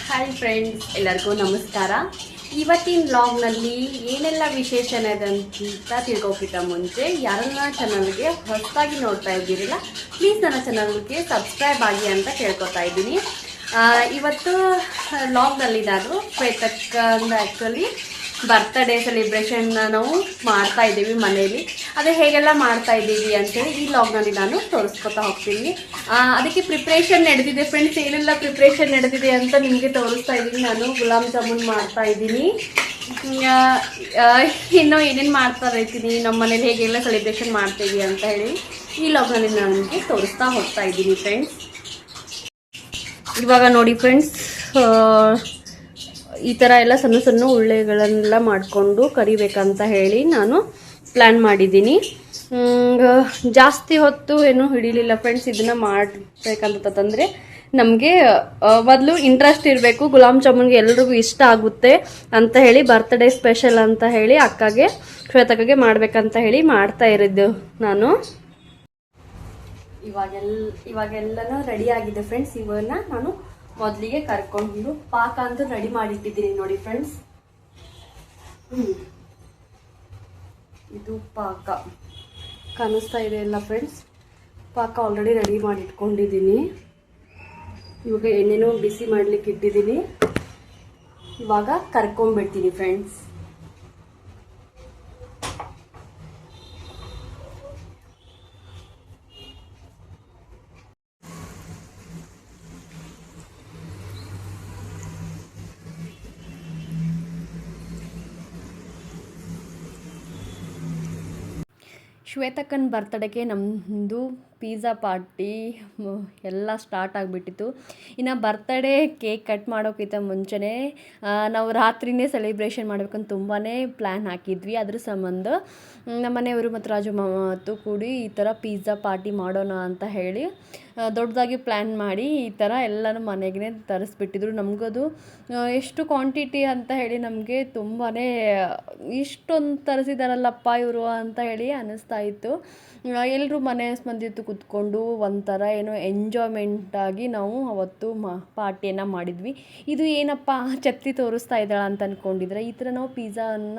Hi friends, ಎಲ್ಲರಿಗೂ ನಮಸ್ಕಾರ. ಇವತ್ತಿನ ವ್ಲಾಗ್ನಲ್ಲಿ ಏನೆಲ್ಲ ವಿಶೇಷಣೆ ಇದೆ ಅಂತ ತಿಳ್ಕೊಕ್ಕಿಂತ ಮುಂಚೆ ಯಾರನ್ನ ಚಾನಲ್ಗೆ ಹೊಸದಾಗಿ ನೋಡ್ತಾ ಇದ್ದೀರಿಲ್ಲ, ಪ್ಲೀಸ್ ನನ್ನ ಚಾನಲ್ಗೆ ಸಬ್ಸ್ಕ್ರೈಬ್ ಆಗಿ ಅಂತ ಕೇಳ್ಕೊತಾ ಇದ್ದೀನಿ. ಇವತ್ತು ವ್ಲಾಗ್ನಲ್ಲಿ ನಾನು ಶ್ವೇತಕ್ಕಂದ ಆ್ಯಕ್ಚುಲಿ ಬರ್ತ್ಡೇ ಸೆಲೆಬ್ರೇಷನ್ ನಾವು ಮಾಡ್ತಾ ಇದ್ದೀವಿ ಮನೆಯಲ್ಲಿ. ಅದು ಹೇಗೆಲ್ಲ ಮಾಡ್ತಾ ಇದ್ದೀವಿ ಅಂತೇಳಿ ಈ ವ್ಲಾಗ್ನಲ್ಲಿ ನಾನು ತೋರಿಸ್ಕೊತಾ ಹೋಗ್ತೀನಿ. ಅದಕ್ಕೆ ಪ್ರಿಪ್ರೇಷನ್ ನಡೆದಿದೆ ಫ್ರೆಂಡ್ಸ್. ಏನೆಲ್ಲ ಪ್ರಿಪ್ರೇಷನ್ ನಡೆದಿದೆ ಅಂತ ನಿಮಗೆ ತೋರಿಸ್ತಾ ಇದ್ದೀನಿ. ನಾನು ಗುಲಾಬ್ ಜಾಮೂನ್ ಮಾಡ್ತಾ ಇದ್ದೀನಿ. ಇನ್ನೂ ಏನೇನು ಮಾಡ್ತಾ ಇರ್ತೀನಿ, ನಮ್ಮ ಮನೇಲಿ ಹೇಗೆಲ್ಲ ಸೆಲೆಬ್ರೇಷನ್ ಮಾಡ್ತೀವಿ ಅಂತ ಹೇಳಿ ಈ ವ್ಲಾಗ್ನಲ್ಲಿ ನಾನು ನಿಮಗೆ ತೋರಿಸ್ತಾ ಹೋಗ್ತಾ ಇದ್ದೀನಿ ಫ್ರೆಂಡ್ಸ್. ಇವಾಗ ನೋಡಿ ಫ್ರೆಂಡ್ಸ್, ಈ ಥರ ಎಲ್ಲ ಸಣ್ಣ ಸಣ್ಣ ಉಳ್ಳೆಗಳನ್ನೆಲ್ಲ ಮಾಡಿಕೊಂಡು ಕರಿಬೇಕಂತ ಹೇಳಿ ನಾನು ಪ್ಲ್ಯಾನ್ ಮಾಡಿದ್ದೀನಿ. ಜಾಸ್ತಿ ಹೊತ್ತು ಏನೂ ಹಿಡಿಲಿಲ್ಲ ಫ್ರೆಂಡ್ಸ್. ಇದನ್ನು ಮಾಡಬೇಕಂತಂದರೆ ನಮಗೆ ಮೊದಲು ಇಂಟ್ರೆಸ್ಟ್ ಇರಬೇಕು. ಗುಲಾಬ್ ಜಾಮೂನ್ಗೆ ಎಲ್ರಿಗೂ ಇಷ್ಟ ಆಗುತ್ತೆ ಅಂತ ಹೇಳಿ ಬರ್ತ್ಡೇ ಸ್ಪೆಷಲ್ ಅಂತ ಹೇಳಿ ಅಕ್ಕಗೆ ಶ್ವೇತಕ್ಕಗೆ ಮಾಡಬೇಕಂತ ಹೇಳಿ ಮಾಡ್ತಾ ಇರೋದು ನಾನು. ಇವಾಗೆಲ್ಲನೂ ರೆಡಿ ಆಗಿದೆ ಫ್ರೆಂಡ್ಸ್. ಇವನ್ನ ನಾನು ಮೊದಲಿಗೆ ಕರ್ಕೊಂಡು ಪಾಕ ಅಂತೂ ರೆಡಿ ಮಾಡಿಟ್ಟಿದ್ದೀನಿ ನೋಡಿ ಫ್ರೆಂಡ್ಸ್. ಇದು ಪಾಕ ಕಾಣಿಸ್ತಾ ಇದೆ ಎಲ್ಲ ಫ್ರೆಂಡ್ಸ್. ಪಾಕ ಆಲ್ರೆಡಿ ರೆಡಿ ಮಾಡಿ ಇಟ್ಕೊಂಡಿದ್ದೀನಿ. ಇವಾಗ ಎಣ್ಣೆನೂ ಬಿಸಿ ಮಾಡ್ಲಿಕ್ಕೆ ಇಟ್ಟಿದ್ದೀನಿ. ಇವಾಗ ಕರ್ಕೊಂಡ್ಬಿಡ್ತೀನಿ ಫ್ರೆಂಡ್ಸ್. ಶ್ವೇತಕ್ಕನ ಬರ್ತಡೇಗೆ ನಮ್ಮದು ಪಿಜ್ಜಾ ಪಾರ್ಟಿ ಎಲ್ಲ ಸ್ಟಾರ್ಟ್ ಆಗಿಬಿಟ್ಟಿತ್ತು. ಇನ್ನು ಬರ್ತಡೇ ಕೇಕ್ ಕಟ್ ಮಾಡೋಕ್ಕಿಂತ ಮುಂಚೆನೇ ನಾವು ರಾತ್ರಿಯೇ ಸೆಲೆಬ್ರೇಷನ್ ಮಾಡಬೇಕಂತ ತುಂಬಾ ಪ್ಲ್ಯಾನ್ ಹಾಕಿದ್ವಿ. ಅದ್ರ ಸಂಬಂಧ ನಮ್ಮ ಮನೆಯವರು ಮತ್ತು ರಾಜು ಮಾತು ಕೂಡಿ ಈ ಥರ ಪಿಜ್ಜಾ ಪಾರ್ಟಿ ಮಾಡೋಣ ಅಂತ ಹೇಳಿ ದೊಡ್ಡದಾಗಿ ಪ್ಲ್ಯಾನ್ ಮಾಡಿ ಈ ಥರ ಎಲ್ಲನೂ ಮನೆಗೆ ತರಿಸ್ಬಿಟ್ಟಿದ್ರು. ನಮಗದು ಎಷ್ಟು ಕ್ವಾಂಟಿಟಿ ಅಂತ ಹೇಳಿ ನಮಗೆ ತುಂಬಾ ಇಷ್ಟೊಂದು ತರಿಸಿದಾರಲ್ಲಪ್ಪ ಇವರು ಅಂತ ಹೇಳಿ ಅನ್ನಿಸ್ತಾ ಇತ್ತು. ಎಲ್ಲರೂ ಮನೆ ಮಂದಿತ್ತು ಕೂತ್ಕೊಂಡು ಒಂಥರ ಏನೋ ಎಂಜಾಯ್ಮೆಂಟಾಗಿ ನಾವು ಅವತ್ತು ಪಾರ್ಟಿಯನ್ನು ಮಾಡಿದ್ವಿ. ಇದು ಏನಪ್ಪ ಛತ್ರಿ ತೋರಿಸ್ತಾ ಇದ್ದಾಳ ಅಂತ ಅಂದ್ಕೊಂಡಿದ್ರೆ, ಈ ಥರ ನಾವು ಪಿಜ್ಜಾನ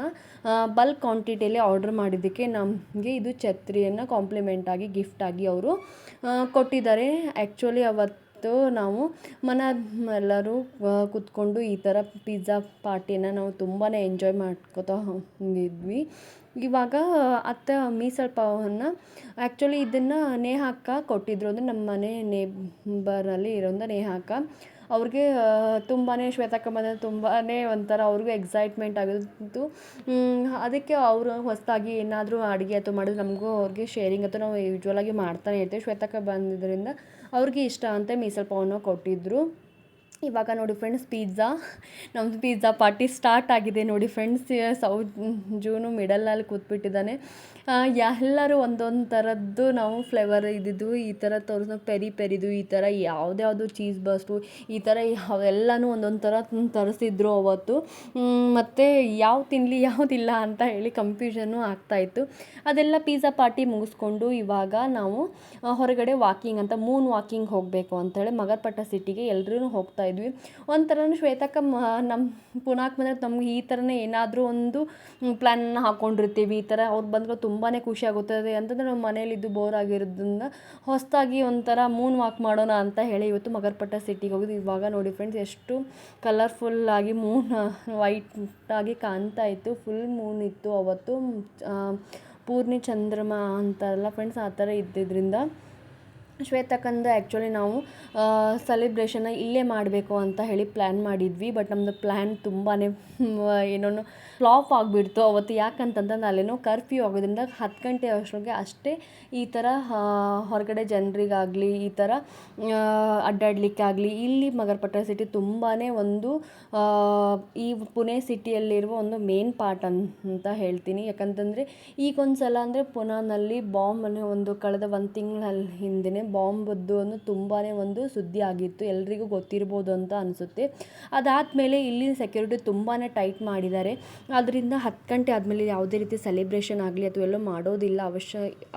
ಬಲ್ಕ್ ಕ್ವಾಂಟಿಟಿಯಲ್ಲಿ ಆರ್ಡ್ರ್ ಮಾಡಿದ್ದಕ್ಕೆ ನಮಗೆ ಇದು ಛತ್ರಿಯನ್ನು ಕಾಂಪ್ಲಿಮೆಂಟಾಗಿ ಗಿಫ್ಟಾಗಿ ಅವರು ಕೊಟ್ಟಿದ್ದಾರೆ. ಆ್ಯಕ್ಚುಲಿ ಅವತ್ತು ನಾವು ಎಲ್ಲರೂ ಕೂತ್ಕೊಂಡು ಈ ಥರ ಪಿಜ್ಜಾ ಪಾರ್ಟಿನ ನಾವು ತುಂಬಾ ಎಂಜಾಯ್ ಮಾಡ್ಕೋತಾ ಹೋಗಿದ್ವಿ. ಇವಾಗ ಅತ್ತೆ ಮೀಸಲ್ ಪಾವನ್ನು ಆ್ಯಕ್ಚುಲಿ ಇದನ್ನು ನೇಹಾಕ್ಕ ಕೊಟ್ಟಿದ್ರು. ಅಂದರೆ ನಮ್ಮ ಮನೆ ನೇಬರಲ್ಲಿ ಇರೋಂಥ ನೇಹಾಕ್ಕ ಅವ್ರಿಗೆ ತುಂಬಾ ಶ್ವೇತಕ್ಕ ಬಂದರೆ ತುಂಬಾ ಒಂಥರ ಅವ್ರಿಗೂ ಎಕ್ಸೈಟ್ಮೆಂಟ್ ಆಗಿತ್ತು. ಅದಕ್ಕೆ ಅವರು ಹೊಸದಾಗಿ ಏನಾದರೂ ಅಡುಗೆ ಅಥವಾ ಮಾಡಿದ್ರೆ ನಮಗೂ ಅವ್ರಿಗೆ ಶೇರಿಂಗ್ ಅಥವಾ ನಾವು ಯೂಶ್ವಲಾಗಿ ಮಾಡ್ತಾನೆ ಇರ್ತೀವಿ. ಶ್ವೇತಕ್ಕ ಬಂದಿದ್ದರಿಂದ ಅವ್ರಿಗೆ ಇಷ್ಟ ಅಂತ ಮೀಸಲ್ ಪಾವನ್ನು ಕೊಟ್ಟಿದ್ದರು. ಇವಾಗ ನೋಡಿ ಫ್ರೆಂಡ್ಸ್, ನಮ್ಮದು ಪಿಜ್ಜಾ ಪಾರ್ಟಿ ಸ್ಟಾರ್ಟ್ ಆಗಿದೆ ನೋಡಿ ಫ್ರೆಂಡ್ಸ್. ಜೂನು ಮಿಡಲ್ನಲ್ಲಿ ಕೂತ್ಬಿಟ್ಟಿದ್ದಾನೆ. ಎಲ್ಲರೂ ಒಂದೊಂದು ಥರದ್ದು ನಾವು ಫ್ಲೇವರ್ ಇದ್ದಿದ್ದು ಈ ಥರ ಪೆರಿದು ಈ ಥರ ಯಾವುದ್ಯಾವುದು ಚೀಸ್ ಬಸ್ಟು ಈ ಥರ ಅವೆಲ್ಲನೂ ಒಂದೊಂದು ಥರ ತರಿಸಿದ್ರು ಅವತ್ತು. ಮತ್ತು ಯಾವ ತಿನ್ನಲಿ ಯಾವುದಿಲ್ಲ ಅಂತ ಹೇಳಿ ಕನ್ಫ್ಯೂಷನ್ನು ಆಗ್ತಾಯಿತ್ತು. ಅದೆಲ್ಲ ಪಿಜ್ಜಾ ಪಾರ್ಟಿ ಮುಗಿಸ್ಕೊಂಡು ಇವಾಗ ನಾವು ಹೊರಗಡೆ ವಾಕಿಂಗ್ ಅಂತ ವಾಕಿಂಗ್ ಹೋಗಬೇಕು ಅಂತೇಳಿ ಮಗರ್ಪಟ್ಟ ಸಿಟಿಗೆ ಎಲ್ಲರೂ ಹೋಗ್ತಾ ಇದ್ವಿ. ಒಂಥರ ಶ್ವೇತಕ್ಕ ನಮ್ಮ ಪುನಾಕ್ ಬಂದರೆ ನಮ್ಗೆ ಈ ಥರನೇ ಏನಾದರೂ ಒಂದು ಪ್ಲ್ಯಾನನ್ನು ಹಾಕ್ಕೊಂಡಿರ್ತೀವಿ. ಈ ಥರ ಅವ್ರು ಬಂದರೆ ತುಂಬಾ ಖುಷಿ ಆಗುತ್ತದೆ ಅಂತಂದರೆ ನಮ್ಮ ಮನೇಲಿದ್ದು ಬೋರ್ ಆಗಿರೋದ್ರಿಂದ ಹೊಸದಾಗಿ ಒಂಥರ ವಾಕ್ ಮಾಡೋಣ ಅಂತ ಹೇಳಿ ಇವತ್ತು ಮಗರ್ಪಟ್ಟ ಸಿಟಿಗೆ ಹೋಗಿದ್ದು. ಇವಾಗ ನೋಡಿ ಫ್ರೆಂಡ್ಸ್, ಎಷ್ಟು ಕಲರ್ಫುಲ್ಲಾಗಿ ವೈಟಾಗಿ ಕಾಣ್ತಾ ಇತ್ತು. ಫುಲ್ ಮೂನ್ ಇತ್ತು ಅವತ್ತು. ಪೂರ್ಣಿ ಚಂದ್ರಮ ಅಂತಾರಲ್ಲ ಫ್ರೆಂಡ್ಸ್, ಆ ಥರ ಇದ್ದಿದ್ದರಿಂದ ಶ್ವೇತಕ್ಕಂದು ಆ್ಯಕ್ಚುಲಿ ನಾವು ಸೆಲೆಬ್ರೇಷನ್ನ ಇಲ್ಲೇ ಮಾಡಬೇಕು ಅಂತ ಹೇಳಿ ಪ್ಲ್ಯಾನ್ ಮಾಡಿದ್ವಿ. ಬಟ್ ನಮ್ಮದು ಪ್ಲ್ಯಾನ್ ತುಂಬಾ ಏನೋ ಫ್ಲಾಪ್ ಆಗಿಬಿಡ್ತು ಅವತ್ತು. ಯಾಕಂತಂದ್ರೆ ಅಲ್ಲೇನೋ ಕರ್ಫ್ಯೂ ಆಗೋದ್ರಿಂದ 10 ಗಂಟೆ ಅಷ್ಟರೊಳಗೆ ಅಷ್ಟೇ ಈ ಥರ ಹೊರಗಡೆ ಜನರಿಗಾಗಲಿ ಈ ಥರ ಅಡ್ಡಾಡಲಿಕ್ಕಾಗಲಿ ಇಲ್ಲಿ ಮಗರ್ಪಟ್ಟ ಸಿಟಿ ತುಂಬಾ ಒಂದು ಈ ಪುಣೆ ಸಿಟಿಯಲ್ಲಿರುವ ಒಂದು ಮೇನ್ ಪಾರ್ಟ್ ಅಂತ ಹೇಳ್ತೀನಿ. ಯಾಕಂತಂದರೆ ಈಗೊಂದು ಸಲ ಅಂದರೆ ಪುಣೆನಲ್ಲಿ ಬಾಂಬನ್ನು ಕಳೆದ 1 ತಿಂಗಳ ಹಿಂದೆ ಬಾಂಬದ್ದು ಅನ್ನೋ ತುಂಬಾ ಒಂದು ಸುದ್ದಿ ಆಗಿತ್ತು, ಎಲ್ರಿಗೂ ಗೊತ್ತಿರ್ಬೋದು ಅಂತ ಅನಿಸುತ್ತೆ. ಅದಾದಮೇಲೆ ಇಲ್ಲಿ ಸೆಕ್ಯೂರಿಟಿ ತುಂಬಾ ಟೈಟ್ ಮಾಡಿದ್ದಾರೆ. ಅದರಿಂದ 10 ಗಂಟೆ ಆದಮೇಲೆ ಯಾವುದೇ ರೀತಿ ಸೆಲೆಬ್ರೇಷನ್ ಆಗಲಿ ಅಥವಾ ಎಲ್ಲೋ ಮಾಡೋದಿಲ್ಲ,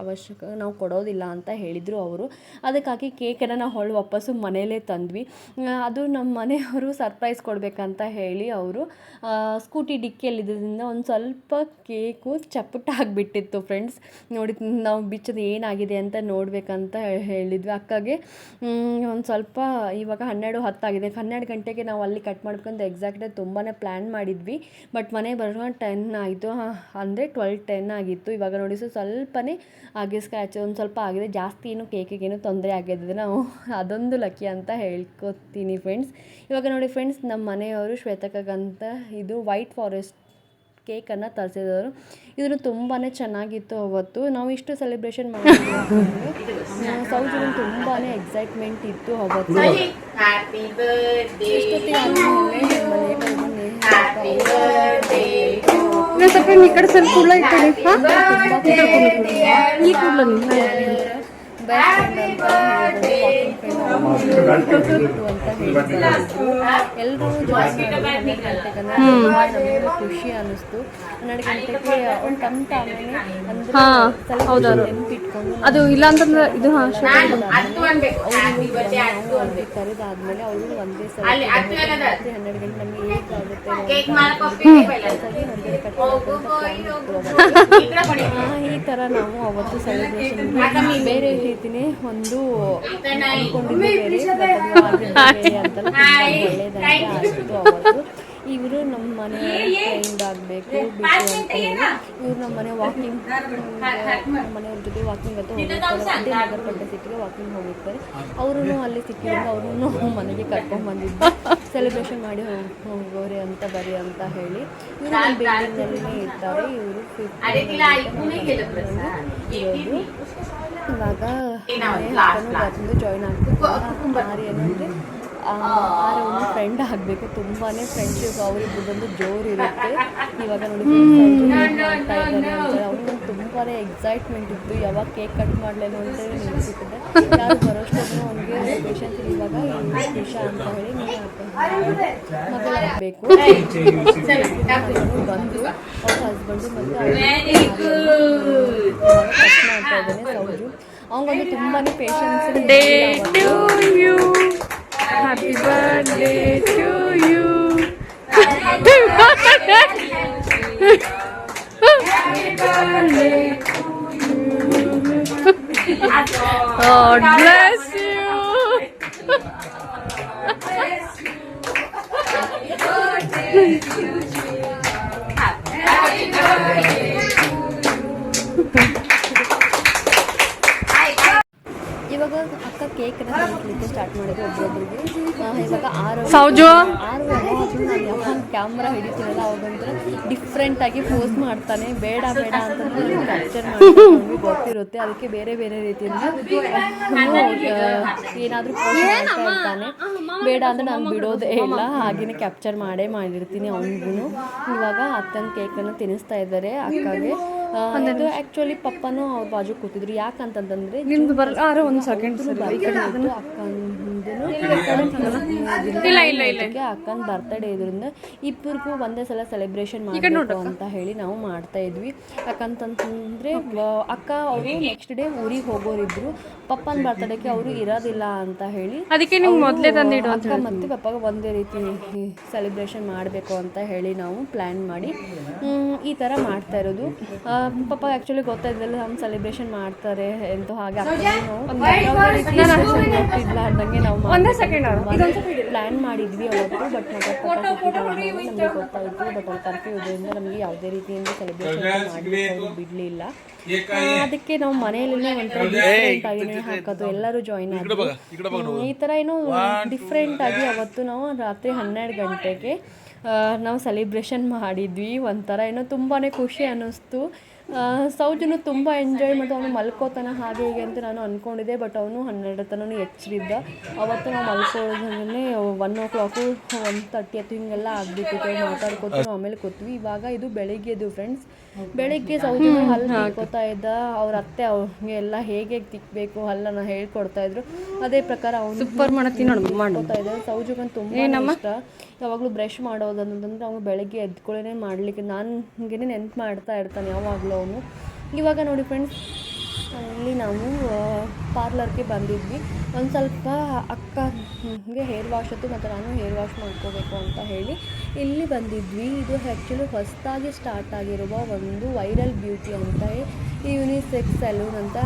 ಅವಶ್ಯಕ ನಾವು ಕೊಡೋದಿಲ್ಲ ಅಂತ ಹೇಳಿದರು ಅವರು. ಅದಕ್ಕಾಗಿ ಕೇಕನ್ನು ನಾವು ವಾಪಸ್ಸು ಮನೆಯಲ್ಲೇ ತಂದ್ವಿ. ಅದು ನಮ್ಮ ಮನೆಯವರು ಸರ್ಪ್ರೈಸ್ ಕೊಡಬೇಕಂತ ಹೇಳಿ ಅವರು ಸ್ಕೂಟಿ ಡಿಕ್ಕಿಯಲ್ಲಿದ್ದರಿಂದ ಒಂದು ಸ್ವಲ್ಪ ಕೇಕು ಚಪ್ಪಟ್ಟಾಗಿಬಿಟ್ಟಿತ್ತು ಫ್ರೆಂಡ್ಸ್. ನೋಡಿ, ನಾವು ಬಿಚ್ಚೋದು ಏನಾಗಿದೆ ಅಂತ ನೋಡಬೇಕಂತ ಹೇಳಿದ್ವಿ. ಅಕ್ಕಗೆ ಒಂದು ಸ್ವಲ್ಪ ಇವಾಗ 12:10 ಆಗಿದೆ. 12 ಗಂಟೆಗೆ ನಾವು ಅಲ್ಲಿ ಕಟ್ ಮಾಡ್ಕೊಂಡು ಎಕ್ಸಾಕ್ಟಾಗಿ ತುಂಬಾ ಪ್ಲ್ಯಾನ್ ಮಾಡಿದ್ವಿ. ಬಟ್ ಮನೆ ಬರುವ 10 ಆಯಿತು, ಅಂದರೆ 12:10 ಆಗಿತ್ತು. ಇವಾಗ ನೋಡಿ ಸ್ವಲ್ಪನೇ ಹಾಗೆ ಸ್ಕ್ರ್ಯಾಚ್ ಒಂದು ಸ್ವಲ್ಪ ಆಗಿದೆ, ಜಾಸ್ತಿ ಏನು ಕೇಕಿಗೇನು ತೊಂದರೆ ಆಗಿದೆ. ನಾವು ಅದೊಂದು ಲಕ್ಕಿ ಅಂತ ಹೇಳ್ಕೊತೀನಿ ಫ್ರೆಂಡ್ಸ್. ಇವಾಗ ನೋಡಿ ಫ್ರೆಂಡ್ಸ್, ನಮ್ಮ ಮನೆಯವರು ಶ್ವೇತಕ್ಕಂತ ಇದು ವೈಟ್ ಫಾರೆಸ್ಟ್ ಕೇಕನ್ನು ತರಿಸಿದವರು. ಇದನ್ನು ತುಂಬಾ ಚೆನ್ನಾಗಿತ್ತು ಅವತ್ತು. ನಾವು ಇಷ್ಟು ಸೆಲೆಬ್ರೇಷನ್ ಮಾಡಿದ್ವಿ. ಸೌಜನ್ಯ ತುಂಬಾ ಎಕ್ಸೈಟ್ಮೆಂಟ್ ಇತ್ತು ಅವತ್ತು. ಎಲ್ಲರೂ ಖುಷಿ ಅನ್ನಿಸ್ತು. 12 ಗಂಟೆಗೆ ಒಂದು ತಂತ ಆಮೇಲೆ ನೆನಪಿಟ್ಕೊಂಡು ಅದು ಇಲ್ಲ ಅಂತಂದ್ರೆ ಇದು ಕರೆದಾದ್ಮೇಲೆ ಅವರು ಒಂದೇ ಸಲ 12 ಗಂಟೆ ನಮಗೆ ಈ ಥರ ನಾವು ಅವತ್ತು ಸೆಲೆಬ್ರೇಷನ್ ಬೇರೆ ರೀತಿನೇ ಒಂದು ಅಂದ್ಕೊಂಡಿದ್ದೆ, ಬೇರೆ ಅಂತಲ್ಲ ಒಳ್ಳೆಯದಾಗಿ ಆಯಿತು ಅವತ್ತು. ಇವರು ನಮ್ಮ ಮನೆ ಫ್ರೆಂಡ್ ಆಗಬೇಕು ಬಿಟ್ಟು ಅಂತ ಹೇಳಿ ಇವರು ನಮ್ಮ ಮನೆ ಮನೆಯವ್ರ ಜೊತೆ ವಾಕಿಂಗ್ ಅಂತ ಹೋಗಿರ್ತಾರೆ. ಅದೇ ನಗರ ಪಡ್ಡ ಸಿಟ್ಟಿಗೆ ವಾಕಿಂಗ್ ಹೋಗಿರ್ತಾರೆ. ಅವರು ಅಲ್ಲಿ ಸಿಕ್ಕಿದಾಗ ಅವ್ರನ್ನೂ ಮನೆಗೆ ಕರ್ಕೊಂಡ್ಬಂದಿದ್ದು ಸೆಲೆಬ್ರೇಷನ್ ಮಾಡಿ ಹೋಗೋರೆ ಅಂತ ಬರೀ ಅಂತ ಹೇಳಿ. ಇವರು ನಮ್ಮ ಬಿಲ್ಡಿಂಗ್ನಲ್ಲೇ ಇರ್ತಾರೆ. ಇವರು ಇರೋದು ಇವಾಗ ಬಂದು ಜಾಯ್ನ್ ಆಗ್ತಾರೆ. ಏನಂದರೆ ಒಂದು ಫ್ರೆಂಡ್ ಆಗಬೇಕು, ತುಂಬಾ ಫ್ರೆಂಡ್ಶಿಪ್ ಅವರಿಬ್ಬರದೊಂದು ಜೋರು ಇರುತ್ತೆ. ಇವಾಗ ನೋಡಿ ಮಾಡ್ತಾ ಇದ್ದಾರೆ ಅಂತ ಅವ್ರಿಗೆ ತುಂಬಾ ಎಕ್ಸೈಟ್ಮೆಂಟ್ ಇತ್ತು. ಯಾವಾಗ ಕೇಕ್ ಕಟ್ ಮಾಡಲೇನು ಅಂತ ನಿಲ್ಸಿಟ್ಟಿದ್ದೆ. ಯಾರು ಬರೋಷ್ಟೊಂದು ಅವ್ನಿಗೆ ಪೇಷನ್ಸ್ ಇವಾಗ ಖುಷಿ ಅಂತ ಹೇಳಿ ಮಕ್ಕಳಾಗಬೇಕು ಬಂದು ಅವ್ರ ಹಸ್ಬೆಂಡು ಮತ್ತು ಕಟ್ ಮಾಡ್ತಾ ಇದ್ದಾನೆ ಸೌಜು. ಅವನಿಗೊಂದು ತುಂಬಾ patience. Happy birthday to you. Happy birthday to you. God bless you. Happy birthday to you. Happy birthday. ಇವಾಗ ಅಕ್ಕ ಕೇಕನ್ನು ತಿನ್ನಿಸ್ಲಿಕ್ಕೆ ಸ್ಟಾರ್ಟ್ ಮಾಡಿದ್ರು ಒಬ್ಬೊಬ್ಬರಿಗೆ. ಇವಾಗ 6 ನಾನು ಯಾವಾಗ ಕ್ಯಾಮ್ರಾ ಹಿಡಿತೀನಲ್ಲ ಅವಾಗಂದ್ರೆ ಡಿಫ್ರೆಂಟಾಗಿ ಪೋಸ್ ಮಾಡ್ತಾನೆ. ಬೇಡ ಬೇಡ ಅಂತಂದ್ರೆ ಕ್ಯಾಪ್ಚರ್ ಮಾಡಿ ಗೊತ್ತಿರುತ್ತೆ. ಅದಕ್ಕೆ ಬೇರೆ ಬೇರೆ ರೀತಿಯಿಂದ ಏನಾದರೂ ಪೋಸ್ ಮಾಡ್ತಾ ಇರ್ತಾನೆ. ಬೇಡ ಅಂದರೆ ನಾನು ಬಿಡೋದೇ ಇಲ್ಲ, ಹಾಗೆಯೇ ಕ್ಯಾಪ್ಚರ್ ಮಾಡಿರ್ತೀನಿ ಅವನಿಗೂ. ಇವಾಗ ಅಕ್ಕನ ಕೇಕನ್ನು ತಿನ್ನಿಸ್ತಾ ಇದ್ದಾರೆ ಅಕ್ಕಗೆ. ಅದು ಆ್ಯಕ್ಚುಲಿ ಪಪ್ಪನೂ ಅವ್ರ ಬಾಜು ಕೂತಿದ್ರು. ಯಾಕಂತಂದ್ರೆ ನಿಮ್ದು ಬರಲ್ಲ ಒಂದು ಸೆಕೆಂಡ್ ಅಕ್ಕನ ಬರ್ತಡೇ ಇದರಿಂದ ಇಬ್ಬರಿಗೂ ಒಂದೇ ಸಲ ಸೆಲೆಬ್ರೇಷನ್ ಮಾಡಬೇಕು ಅಂತ ಹೇಳಿ ನಾವು ಮಾಡ್ತಾ ಇದ್ವಿ. ಯಾಕಂತಂದ್ರೆ ಅಕ್ಕ ಅವರು ನೆಕ್ಸ್ಟ್ ಡೇ ಊರಿಗೆ ಹೋಗೋರಿದ್ರು. ಪಪ್ಪನ ಬರ್ತಡೇಗೆ ಅವರು ಇರೋದಿಲ್ಲ ಅಂತ ಹೇಳಿ ಅದಕ್ಕೆ ಅಕ್ಕ ಮತ್ತು ಪಪ್ಪಗ ಒಂದೇ ರೀತಿ ಸೆಲೆಬ್ರೇಷನ್ ಮಾಡಬೇಕು ಅಂತ ಹೇಳಿ ನಾವು ಪ್ಲ್ಯಾನ್ ಮಾಡಿ ಈ ಥರ ಮಾಡ್ತಾ ಇರೋದು. ಪಪ್ಪ ಆ್ಯಕ್ಚುಲಿ ಗೊತ್ತಾಯ್ತಲ್ಲ ನಮ್ಮ ಸೆಲೆಬ್ರೇಷನ್ ಮಾಡ್ತಾರೆ ಎಂದು. ಹಾಗೆ ಇಡ್ಲಾರ್ದಂಗೆ ನಾವು ಪ್ಲ್ಯಾನ್ ಮಾಡಿದ್ವಿ ಅವತ್ತು. ಬಟ್ ನಮಗೆ ಗೊತ್ತಾಯಿತು. ಬಟ್ ಅವ್ರು ಕರ್ಫ್ಯೂ ಇದರಿಂದ ನಮಗೆ ಯಾವುದೇ ರೀತಿಯಿಂದ ಸೆಲೆಬ್ರೇಷನ್ ಮಾಡಲಿಕ್ಕೆ ಬಿಡಲಿಲ್ಲ. ಅದಕ್ಕೆ ನಾವು ಮನೆಯಲ್ಲೇ ಒಂಥರ ಡಿಫ್ರೆಂಟ್ ಆಗಿನೇ ಹಾಕೋದು, ಎಲ್ಲರೂ ಜಾಯಿನ್ ಆಗಿ ಈ ಥರ ಏನೋ ಡಿಫ್ರೆಂಟ್ ಆಗಿ ಅವತ್ತು ನಾವು ರಾತ್ರಿ 12 ಗಂಟೆಗೆ ನಾವು ಸೆಲೆಬ್ರೇಷನ್ ಮಾಡಿದ್ವಿ. ಒಂಥರ ಏನೋ ತುಂಬಾ ಖುಷಿ ಅನ್ನಿಸ್ತು. ಸೌಜನು ತುಂಬ ಎಂಜಾಯ್ ಮಾಡ್ತಾ ಅವನು ಮಲ್ಕೋತಾನೆ ಹಾಗೆ ಹೀಗೆ ಅಂತ ನಾನು ಅಂದ್ಕೊಂಡಿದ್ದೆ. ಬಟ್ ಅವನು 12 ತನಕ ಎಚ್ಚರಿದ್ದ. ಅವತ್ತು ನಾವು ಮಲ್ಕೊಳ್ಳೋದನ್ನೇ 1 o'clock 1:30 ಹಿಂಗೆಲ್ಲ ಆಗಿಬಿಟ್ಟಿತ್ತು. ಮಾತಾಡ್ಕೊತ ನಾವು ಆಮೇಲೆ ಕೂತ್ವಿ. ಇವಾಗ ಇದು ಬೆಳಿಗ್ಗೆದು ಫ್ರೆಂಡ್ಸ್. ಬೆಳಿಗ್ಗೆ ಸೌಜನ ಹಲ್ಲು ತಿಕ್ಕೋತಾ ಇದ್ದ. ಅವ್ರ ಅತ್ತೆ ಅವ್ರಿಗೆ ಎಲ್ಲ ಹೇಗೆ ತಿಕ್ಕಬೇಕು ಹಲ್ಲನ್ನು ಹೇಳ್ಕೊಡ್ತಾಯಿದ್ರು. ಅದೇ ಪ್ರಕಾರ ಅವನು ಸೂಪರ್ ಮಾಡ್ಕೊತಾ ಇದ್ದ. ಸೌಜಗಂತ ತುಂಬ ಇಷ್ಟ ಯಾವಾಗಲೂ ಬ್ರಷ್ ಮಾಡೋದಂತಂದ್ರೆ ಅವ್ನು ಬೆಳಗ್ಗೆ ಎದ್ಕೊಳ್ಳೇ ಮಾಡಲಿಕ್ಕೆ ನನಗೆ ನೆನ್ಪು ಮಾಡ್ತಾ ಇರ್ತಾನೆ ಯಾವಾಗಲೂ ಅವನು. ಇವಾಗ ನೋಡಿ ಫ್ರೆಂಡ್ಸ್, ಇಲ್ಲಿ ನಾವು ಪಾರ್ಲರ್ಗೆ ಬಂದಿದ್ವಿ. ಒಂದು ಸ್ವಲ್ಪ ಅಕ್ಕಗೆ ಹೇರ್ ವಾಶ್ ಇತ್ತು ಮತ್ತು ನಾನು ಹೇರ್ ವಾಶ್ ಮಾಡ್ಕೋಬೇಕು ಅಂತ ಹೇಳಿ ಇಲ್ಲಿ ಬಂದಿದ್ವಿ. ಇದು ಆ್ಯಕ್ಚುಲಿ ಹೊಸದಾಗಿ ಸ್ಟಾರ್ಟ್ ಆಗಿರುವ ಒಂದು ವೈರಲ್ ಬ್ಯೂಟಿ ಅಂತ ಯೂನಿಸೆಕ್ಸ್ ಸಲೂನ್ ಅಂತ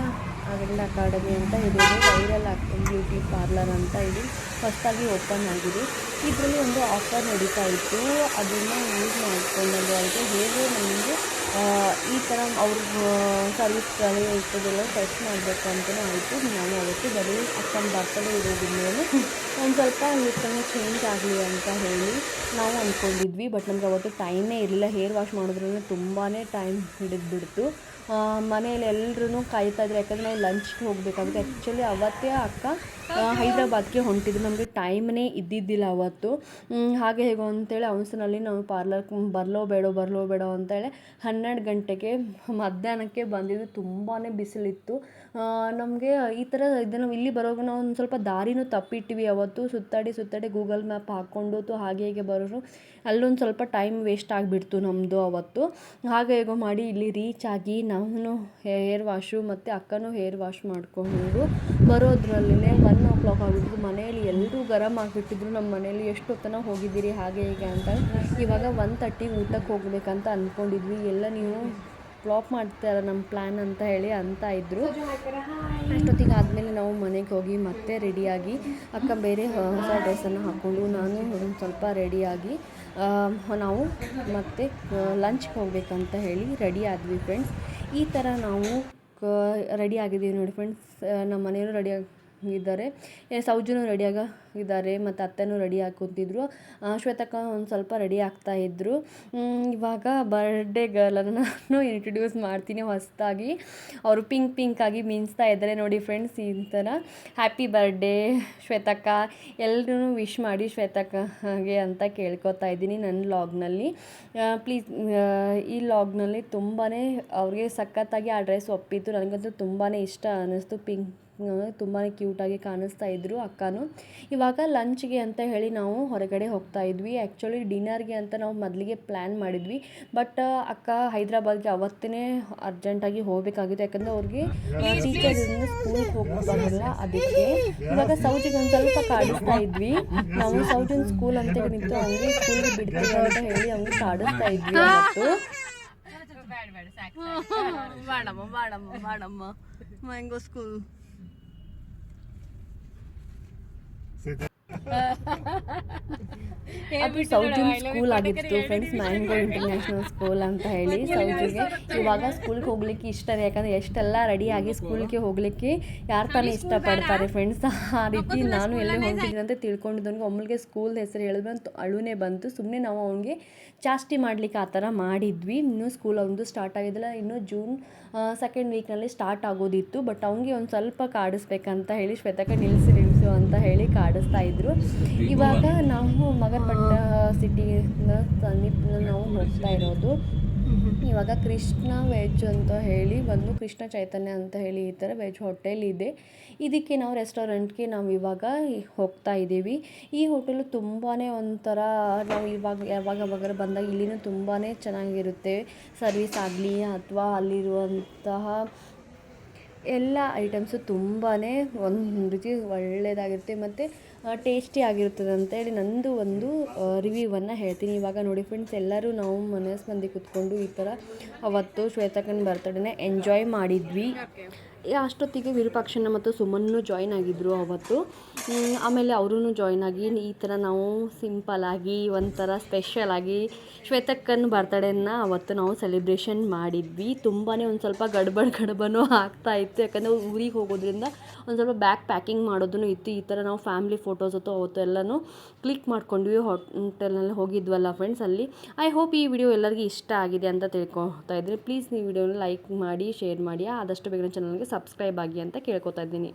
ಅರವಿಂದ್ ಅಕಾಡೆಮಿ ಅಂತ ಇದು ವೈರಲ್ ಬ್ಯೂಟಿ ಪಾರ್ಲರ್ ಅಂತ ಇದು ಹೊಸದಾಗಿ ಓಪನ್ ಆಗಿದೆ. ಇದರಲ್ಲಿ ಒಂದು ಆಫರ್ ನಡೀತಾ ಇತ್ತು. ಅದನ್ನು ಯೂಸ್ ಮಾಡಿಕೊಂಡು ಆಯಿತು. ಹೇಗೆ ನಮಗೆ ಈ ಥರ ಅವ್ರ ಸರ್ವಿಸ್ಗಳು ಇರ್ತದೆಲ್ಲ ಟೆಸ್ಟ್ ಮಾಡಬೇಕು ಅಂತಲೇ ಆಯಿತು. ನಾನು ಅವತ್ತು ಬರೀ ಅಕ್ಕನ ಬರ್ತಡೇ ಇರೋದ್ರಿಂದ ಒಂದು ಸ್ವಲ್ಪ ಲುಕ್ಕನ್ನು ಚೇಂಜ್ ಆಗಲಿ ಅಂತ ಹೇಳಿ ನಾವು ಅಂದ್ಕೊಂಡಿದ್ವಿ. ಬಟ್ ನಮ್ಗೆ ಅವತ್ತು ಟೈಮೇ ಇರಲಿಲ್ಲ. ಹೇರ್ ವಾಶ್ ಮಾಡೋದ್ರಿಂದ ತುಂಬಾ ಟೈಮ್ ಹಿಡಿದ್ಬಿಡ್ತು. ಮನೇಲಿ ಎಲ್ಲರೂ ಕಾಯ್ತಾಯಿದ್ರು, ಯಾಕಂದರೆ ನಾವು ಲಂಚ್ಗೆ ಹೋಗಬೇಕಾಗುತ್ತೆ. ಆ್ಯಕ್ಚುಲಿ ಅವತ್ತೇ ಅಕ್ಕ ಹೈದ್ರಾಬಾದ್ಗೆ ಹೊಂಟಿದ್ದು. ನಮಗೆ ಟೈಮ್ನೇ ಇದ್ದಿದ್ದಿಲ್ಲ ಅವತ್ತು. ಹಾಗೆ ಹೇಗೋ ಅಂತೇಳಿ ಅವಸರಲ್ಲಿ ನಾವು ಪಾರ್ಲರ್ಗೆ ಬರಲೋ ಬೇಡೋ ಅಂತೇಳಿ 12 ಗಂಟೆಗೆ ಮಧ್ಯಾಹ್ನಕ್ಕೆ ಬಂದಿದ್ದು. ತುಂಬಾ ಬಿಸಿಲಿತ್ತು. ನಮಗೆ ಈ ಥರ ಇದನ್ನು ಇಲ್ಲಿ ಬರೋವಾಗ ನಾವು ಒಂದು ಸ್ವಲ್ಪ ದಾರಿನೂ ತಪ್ಪಿಟ್ವಿ ಅವತ್ತು. ಸುತ್ತಾಡಿ ಗೂಗಲ್ ಮ್ಯಾಪ್ ಹಾಕ್ಕೊಂಡು ಹಾಗೆ ಹೀಗೆ ಬರೋರು ಅಲ್ಲೊಂದು ಸ್ವಲ್ಪ ಟೈಮ್ ವೇಸ್ಟ್ ಆಗಿಬಿಡ್ತು ನಮ್ಮದು ಅವತ್ತು. ಹಾಗೆ ಹೇಗೋ ಮಾಡಿ ಇಲ್ಲಿ ರೀಚ್ ಆಗಿ ನಾನು ಹೇರ್ ವಾಶು ಮತ್ತು ಅಕ್ಕನೂ ಹೇರ್ ವಾಶ್ ಮಾಡಿಕೊಂಡು ಬರೋದ್ರಲ್ಲೇ 1 o'clock ಆಗಿಬಿಟ್ಟು ಮನೆಯಲ್ಲಿ ಎಲ್ಲರೂ ಗರಂ ಆಗಿಬಿಟ್ಟಿದ್ರು. ನಮ್ಮ ಮನೆಯಲ್ಲಿ ಎಷ್ಟೊತ್ತನ ಹೋಗಿದ್ದೀರಿ ಹಾಗೆ ಹೀಗೆ ಅಂತ. ಇವಾಗ 1:30 ಊಟಕ್ಕೆ ಹೋಗ್ಬೇಕಂತ ಅಂದ್ಕೊಂಡಿದ್ವಿ. ಎಲ್ಲ ನೀವು ಫ್ಲಾಪ್ ಮಾಡ್ತಾರೆ ನಮ್ಮ ಪ್ಲ್ಯಾನ್ ಅಂತ ಹೇಳಿ ಅಂತ ಇದ್ದರು. ಅಷ್ಟೊತ್ತಿಗೆ ಆದಮೇಲೆ ನಾವು ಮನೆಗೆ ಹೋಗಿ ಮತ್ತೆ ರೆಡಿಯಾಗಿ ಅಕ್ಕ ಬೇರೆ ಹೊಸ ಡ್ರೆಸ್ಸನ್ನು ಹಾಕ್ಕೊಂಡು ನಾನು ಒಂದು ಸ್ವಲ್ಪ ರೆಡಿಯಾಗಿ ನಾವು ಮತ್ತೆ ಲಂಚ್ಗೆ ಹೋಗ್ಬೇಕಂತ ಹೇಳಿ ರೆಡಿ ಆದ್ವಿ ಫ್ರೆಂಡ್ಸ್. ಈ ಥರ ನಾವು ರೆಡಿ ಆಗಿದ್ದೀವಿ ನೋಡಿ ಫ್ರೆಂಡ್ಸ್. ನಮ್ಮ ಮನೆಯವರು ರೆಡಿಯಾಗಿದ್ದಾರೆ, ಸೌಜನು ರೆಡಿಯಾಗಿದ್ದಾರೆ ಮತ್ತು ಅತ್ತೆನೂ ರೆಡಿ ಹಾಕ್ಕೊತಿದ್ರು. ಶ್ವೇತಕ್ಕ ಒಂದು ಸ್ವಲ್ಪ ರೆಡಿ ಆಗ್ತಾಯಿದ್ರು. ಇವಾಗ ಬರ್ಡೇ ಗರ್ಲನ್ನು ನಾನು ಇಂಟ್ರೊಡ್ಯೂಸ್ ಮಾಡ್ತೀನಿ ಹೊಸದಾಗಿ. ಅವರು ಪಿಂಕಾಗಿ ಮಿಂಚ್ತಾ ಇದ್ದಾರೆ ನೋಡಿ ಫ್ರೆಂಡ್ಸ್. ಈ ಥರ ಹ್ಯಾಪಿ ಬರ್ಡೇ ಶ್ವೇತಕ್ಕ, ಎಲ್ಲರೂ ವಿಶ್ ಮಾಡಿ ಶ್ವೇತಕ್ಕಗೆ ಅಂತ ಕೇಳ್ಕೊತಾ ಇದ್ದೀನಿ ನನ್ನ ಲಾಗ್ನಲ್ಲಿ. ಪ್ಲೀಸ್ ಈ ಲಾಗ್ನಲ್ಲಿ ತುಂಬಾ ಅವ್ರಿಗೆ ಸಖತ್ತಾಗಿ ಆ ಡ್ರೆಸ್ ಒಪ್ಪಿತ್ತು. ನನಗಂತೂ ತುಂಬಾ ಇಷ್ಟ ಅನ್ನಿಸ್ತು. ತುಂಬಾ ಕ್ಯೂಟಾಗಿ ಕಾಣಿಸ್ತಾ ಇದ್ದರು ಅಕ್ಕನೂ. ಇವಾಗ ಲಂಚ್ಗೆ ಅಂತ ಹೇಳಿ ನಾವು ಹೊರಗಡೆ ಹೋಗ್ತಾ ಇದ್ವಿ. ಆ್ಯಕ್ಚುಲಿ ಡಿನ್ನರ್ಗೆ ಅಂತ ನಾವು ಮೊದಲಿಗೆ ಪ್ಲ್ಯಾನ್ ಮಾಡಿದ್ವಿ. ಬಟ್ ಅಕ್ಕ ಹೈದ್ರಾಬಾದ್ಗೆ ಅವತ್ತೇ ಅರ್ಜೆಂಟಾಗಿ ಹೋಗಬೇಕಾಗಿತ್ತು, ಯಾಕಂದರೆ ಅವ್ರಿಗೆ ಟೀಚರ್ಸಿಂದ ಸ್ಕೂಲ್ಗೆ ಹೋಗಬಾರಲ್ಲ. ಅದಕ್ಕೆ ಇವಾಗ ಸೌಜಿಗೆ ಒಂದು ಸ್ವಲ್ಪ ಕಾಡಿಸ್ತಾ ಇದ್ವಿ ನಾವು. ಸೌಜನ್ ಸ್ಕೂಲ್ ಅಂತ ನಿಂತು ಹಂಗೆ ಸ್ಕೂಲ್ಗೆ ಬಿಡ್ತೀವಿ ಅಂತ ಹೇಳಿ ಹಂಗೆ ಕಾಡಿಸ್ತಾ ಇದ್ವಿ ಅವತ್ತು. ಬಾಡಮ್ಮ ಮ್ಯಾಂಗೋ ಸ್ಕೂಲ್ ಅದು ಸೌಜನ್ ಸ್ಕೂಲ್ ಆಗಿತ್ತು ಫ್ರೆಂಡ್ಸ್. ಮ್ಯಾಂಗೋ ಇಂಟರ್ನ್ಯಾಷನಲ್ ಸ್ಕೂಲ್ ಅಂತ ಹೇಳಿ. ಸೌಜಿಗೆ ಇವಾಗ ಸ್ಕೂಲ್ಗೆ ಹೋಗ್ಲಿಕ್ಕೆ ಇಷ್ಟ, ಯಾಕಂದರೆ ಎಷ್ಟೆಲ್ಲ ರೆಡಿಯಾಗಿ ಸ್ಕೂಲ್ಗೆ ಹೋಗಲಿಕ್ಕೆ ಯಾರು ತಾನೇ ಇಷ್ಟಪಡ್ತಾರೆ ಫ್ರೆಂಡ್ಸ್. ಆ ರೀತಿ ನಾನು ಎಲ್ಲಿ ಹೊಂಟಿದ್ದೀನಿ ಅಂತ ತಿಳ್ಕೊಂಡಿದ್ದವನಿಗೆ ಒಮ್ಮಲಿಗೆ ಸ್ಕೂಲ್ ಹೆಸರು ಹೇಳಿದ್ರೆ ಅಳುನೇ ಬಂತು. ಸುಮ್ಮನೆ ನಾವು ಅವನಿಗೆ ಜಾಸ್ತಿ ಮಾಡಲಿಕ್ಕೆ ಆ ಥರ ಮಾಡಿದ್ವಿ. ಇನ್ನೂ ಸ್ಕೂಲ್ ಒಂದು ಸ್ಟಾರ್ಟ್ ಆಗಿದ್ದಿಲ್ಲ, ಇನ್ನೂ ಜೂನ್ 2nd ವೀಕ್ನಲ್ಲಿ ಸ್ಟಾರ್ಟ್ ಆಗೋದಿತ್ತು. ಬಟ್ ಅವನಿಗೆ ಒಂದು ಸ್ವಲ್ಪ ಕಾಡಿಸ್ಬೇಕಂತ ಹೇಳಿ ಶ್ವೇತಕ್ಕ ನಿಲ್ಲಿಸು ಅಂತ ಹೇಳಿ ಕಾಡಿಸ್ತಾ ಇದ್ರು. ಇವಾಗ ನಾವು ಮಗರ್ಪಟ್ಟ ಸಿಟಿಯಿಂದ ಸಮೀಪ ನಾವು ಹೋಗ್ತಾ ಇರೋದು. ಇವಾಗ ಕೃಷ್ಣ ವೆಜ್ ಅಂತ ಹೇಳಿ ಒಂದು ಕೃಷ್ಣ ಚೈತನ್ಯ ಅಂತ ಹೇಳಿ ಈ ಥರ ವೆಜ್ ಹೋಟೆಲ್ ಇದೆ. ಇದಕ್ಕೆ ನಾವು ರೆಸ್ಟೋರೆಂಟ್ಗೆ ನಾವು ಇವಾಗ ಹೋಗ್ತಾ ಇದ್ದೀವಿ. ಈ ಹೋಟೆಲು ತುಂಬಾ ಒಂಥರ ನಾವು ಯಾವಾಗ ಬಂದಾಗ ಇಲ್ಲಿನೂ ತುಂಬಾ ಚೆನ್ನಾಗಿರುತ್ತೆ ಸರ್ವಿಸ್ ಆಗಲಿ ಅಥವಾ ಅಲ್ಲಿರುವಂತಹ ಎಲ್ಲ ಐಟಮ್ಸು ತುಂಬಾ ಒಂದು ರೀತಿ ಒಳ್ಳೆಯದಾಗಿರುತ್ತೆ ಮತ್ತು ಟೇಸ್ಟಿ ಆಗಿರ್ತದೆ ಅಂತೇಳಿ ನಂದು ಒಂದು ರಿವ್ಯೂವನ್ನು ಹೇಳ್ತೀನಿ. ಇವಾಗ ನೋಡಿ ಫ್ರೆಂಡ್ಸ್, ಎಲ್ಲರೂ ನಾವು ಮನಸ್ಸು ಮಂದಿ ಕೂತ್ಕೊಂಡು ಈ ಥರ ಅವತ್ತು ಶ್ವೇತಕ್ಕನ ಬರ್ತಡೇನ ಎಂಜಾಯ್ ಮಾಡಿದ್ವಿ. ಅಷ್ಟೊತ್ತಿಗೆ ವಿರೂಪಾಕ್ಷಣ್ಣ ಮತ್ತು ಸುಮನ್ನು ಜಾಯ್ನ್ ಆಗಿದ್ದರು ಅವತ್ತು. ಆಮೇಲೆ ಅವರೂ ಜಾಯ್ನ್ ಆಗಿ ಈ ಥರ ನಾವು ಸಿಂಪಲ್ಲಾಗಿ ಒಂಥರ ಸ್ಪೆಷಲಾಗಿ ಶ್ವೇತಕ್ಕನ ಬರ್ತಡೇನ ಅವತ್ತು ನಾವು ಸೆಲೆಬ್ರೇಷನ್ ಮಾಡಿದ್ವಿ. ತುಂಬಾ ಒಂದು ಸ್ವಲ್ಪ ಗಡ್ಬಡನೂ ಆಗ್ತಾಯಿತ್ತು, ಯಾಕಂದರೆ ಊರಿಗೆ ಹೋಗೋದ್ರಿಂದ ಒಂದು ಸ್ವಲ್ಪ ಬ್ಯಾಗ್ ಪ್ಯಾಕಿಂಗ್ ಮಾಡೋದೂ ಇತ್ತು. ಈ ಥರ ನಾವು ಫ್ಯಾಮಿಲಿ ಫೋಟೋಸ್ ಅವತ್ತು ಎಲ್ಲನೂ ಕ್ಲಿಕ್ ಮಾಡ್ಕೊಂಡ್ವಿ. ಹೋಟೆಲ್ನಲ್ಲಿ ಹೋಗಿದ್ವಲ್ಲ ಫ್ರೆಂಡ್ಸ್, ಅಲ್ಲಿ. ಐ ಹೋಪ್ ಈ ವಿಡಿಯೋ ಎಲ್ಲರಿಗೂ ಇಷ್ಟ ಆಗಿದೆ ಅಂತ ತಿಳ್ಕೊತಾ ಇದ್ದೀನಿ. ಪ್ಲೀಸ್ ನೀವು ವಿಡಿಯೋನ ಲೈಕ್ ಮಾಡಿ, ಶೇರ್ ಮಾಡಿ, ಆದಷ್ಟು ಬೇಗ ಚಾನಲ್ಗೆ ಸಬ್ಸ್ಕ್ರೈಬ್ ಆಗಿ ಅಂತ ಕೇಳ್ಕೊತಾ ಇದ್ದೀನಿ.